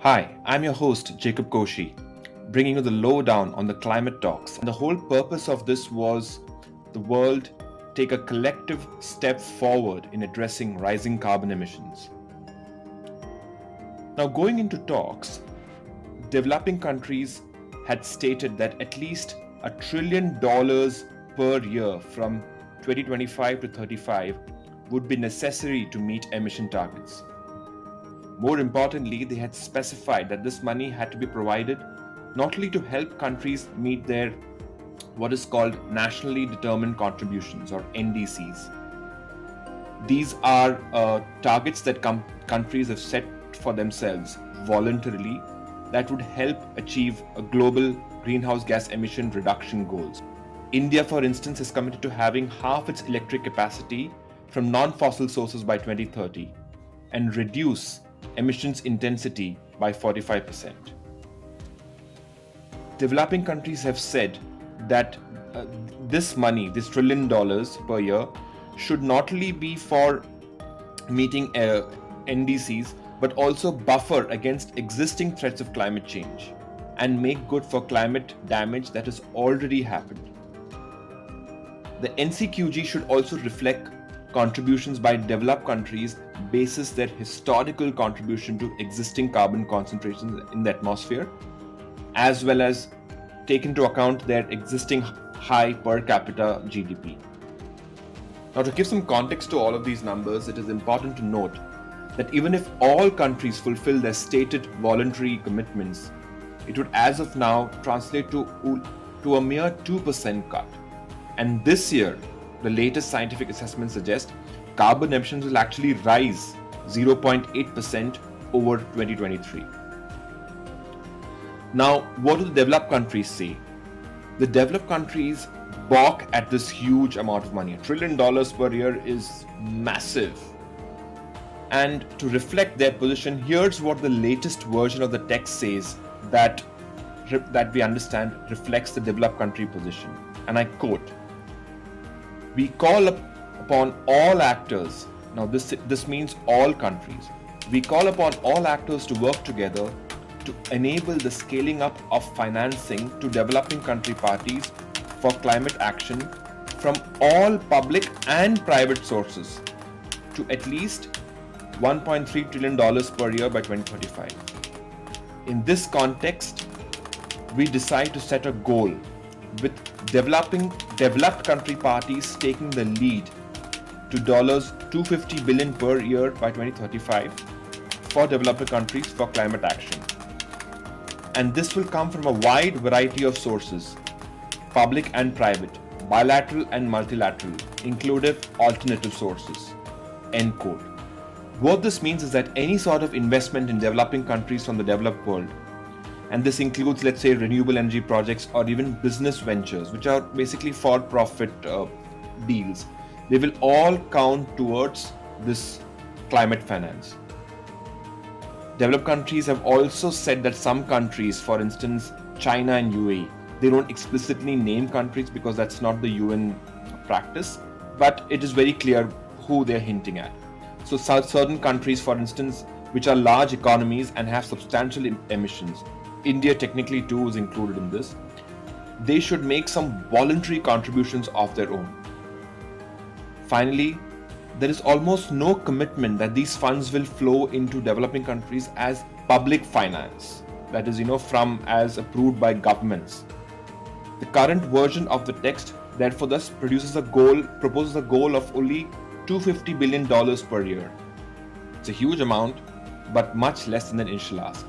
Hi, I'm your host, Jacob Koshi, bringing you the lowdown on the climate talks. And the whole purpose of this was the world take a collective step forward in addressing rising carbon emissions. Now, going into talks, developing countries had stated that at least $1 trillion per year from 2025 to 35 would be necessary to meet emission targets. More importantly, they had specified that this money had to be provided not only to help countries meet their what is called nationally determined contributions or NDCs. These are targets that countries have set for themselves voluntarily that would help achieve a global greenhouse gas emission reduction goals. India, for instance, is committed to having half its electric capacity from non-fossil sources by 2030 and reduce emissions intensity by 45%. Developing countries have said that this money, this $1 trillion per year, should not only be for meeting NDCs, but also buffer against existing threats of climate change and make good for climate damage that has already happened. The NCQG should also reflect contributions by developed countries basis their historical contribution to existing carbon concentrations in the atmosphere, as well as take into account their existing high per capita GDP. Now, to give some context to all of these numbers, it is important to note that even if all countries fulfill their stated voluntary commitments, it would as of now translate to a mere 2% cut. And this year, the latest scientific assessments suggest carbon emissions will actually rise 0.8% over 2023. Now, what do the developed countries say? The developed countries balk at this huge amount of money. $1 trillion per year is massive. And to reflect their position, here's what the latest version of the text says that we understand reflects the developed country position. And I quote, "We call upon all actors," now this means all countries, "we call upon all actors to work together to enable the scaling up of financing to developing country parties for climate action from all public and private sources to at least $1.3 trillion per year by 2035. In this context, we decide to set a goal with developed country parties taking the lead to $250 billion per year by 2035 for developing countries for climate action. And this will come from a wide variety of sources, public and private, bilateral and multilateral, inclusive alternative sources." End quote. What this means is that any sort of investment in developing countries from the developed world, and this includes, let's say, renewable energy projects or even business ventures, which are basically for-profit deals, they will all count towards this climate finance. Developed countries have also said that some countries, for instance, China and UAE, they don't explicitly name countries because that's not the UN practice, but it is very clear who they're hinting at. So certain countries, for instance, which are large economies and have substantial emissions, India technically too is included in this, they should make some voluntary contributions of their own. Finally, there is almost no commitment that these funds will flow into developing countries as public finance, that is, from as approved by governments. The current version of the text therefore thus proposes a goal of only $250 billion per year. It's a huge amount, but much less than the initial ask.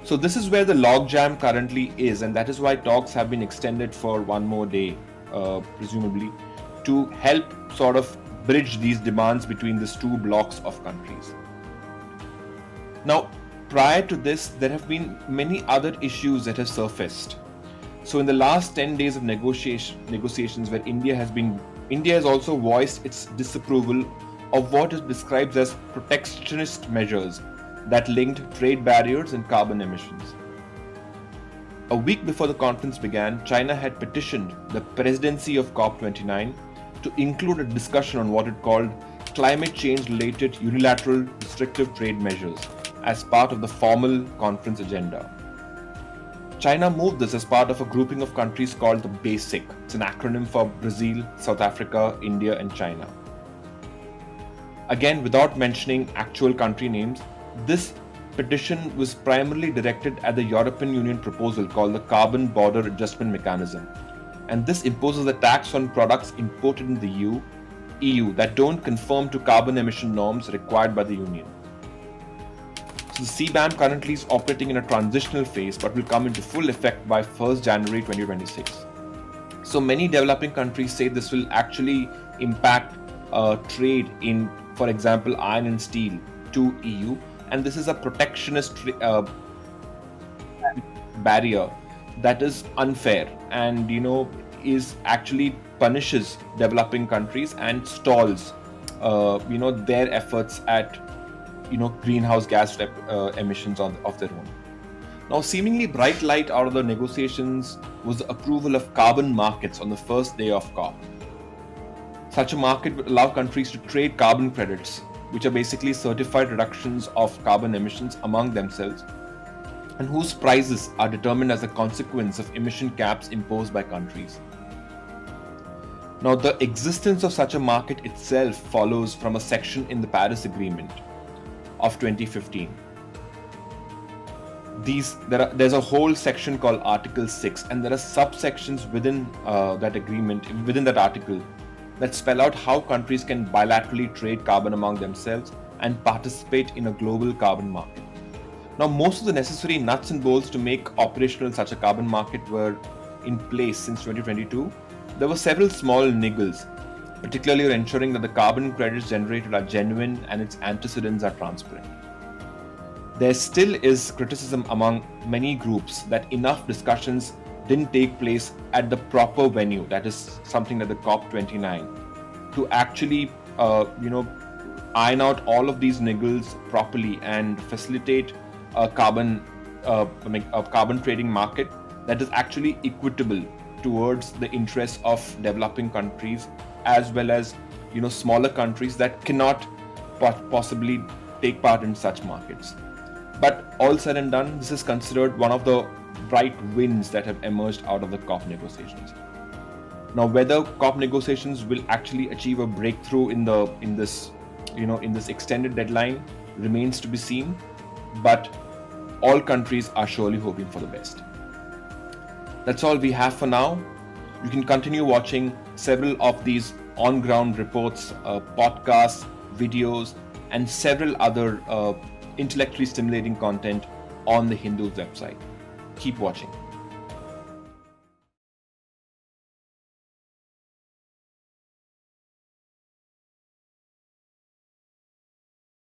So this is where the logjam currently is, and that is why talks have been extended for one more day, presumably, to help sort of bridge these demands between these two blocks of countries. Now, prior to this, there have been many other issues that have surfaced. So in the last 10 days of negotiations where India has also voiced its disapproval of what it describes as protectionist measures that linked trade barriers and carbon emissions. A week before the conference began, China had petitioned the presidency of COP29 to include a discussion on what it called climate change related unilateral restrictive trade measures, as part of the formal conference agenda. China moved this as part of a grouping of countries called the BASIC. It's an acronym for Brazil, South Africa, India, and China. Again, without mentioning actual country names, this petition was primarily directed at the European Union proposal called the Carbon Border Adjustment Mechanism. And this imposes a tax on products imported in the EU that don't conform to carbon emission norms required by the Union. So the CBAM currently is operating in a transitional phase but will come into full effect by 1st January 2026. So many developing countries say this will actually impact trade in, for example, iron and steel to EU, and this is a protectionist barrier that is unfair and is actually punishes developing countries and stalls their efforts at greenhouse gas emissions of their own. Now, seemingly bright light out of the negotiations was the approval of carbon markets on the first day of COP. Such a market would allow countries to trade carbon credits, which are basically certified reductions of carbon emissions among themselves, and whose prices are determined as a consequence of emission caps imposed by countries. Now, the existence of such a market itself follows from a section in the Paris Agreement of 2015. There's a whole section called Article 6, and there are subsections within that article, that spell out how countries can bilaterally trade carbon among themselves and participate in a global carbon market. Now, most of the necessary nuts and bolts to make operational such a carbon market were in place since 2022. There were several small niggles, particularly ensuring that the carbon credits generated are genuine and its antecedents are transparent. There still is criticism among many groups that enough discussions didn't take place at the proper venue, that is something like the COP29, to actually iron out all of these niggles properly and facilitate a carbon trading market that is actually equitable towards the interests of developing countries as well as smaller countries that cannot possibly take part in such markets. But all said and done, this is considered one of the bright wins that have emerged out of the COP negotiations. Now, whether COP negotiations will actually achieve a breakthrough in this extended deadline remains to be seen, but all countries are surely hoping for the best. That's all we have for now. You can continue watching several of these on-ground reports, podcasts, videos, and several other intellectually stimulating content on the Hindu's website. Keep watching.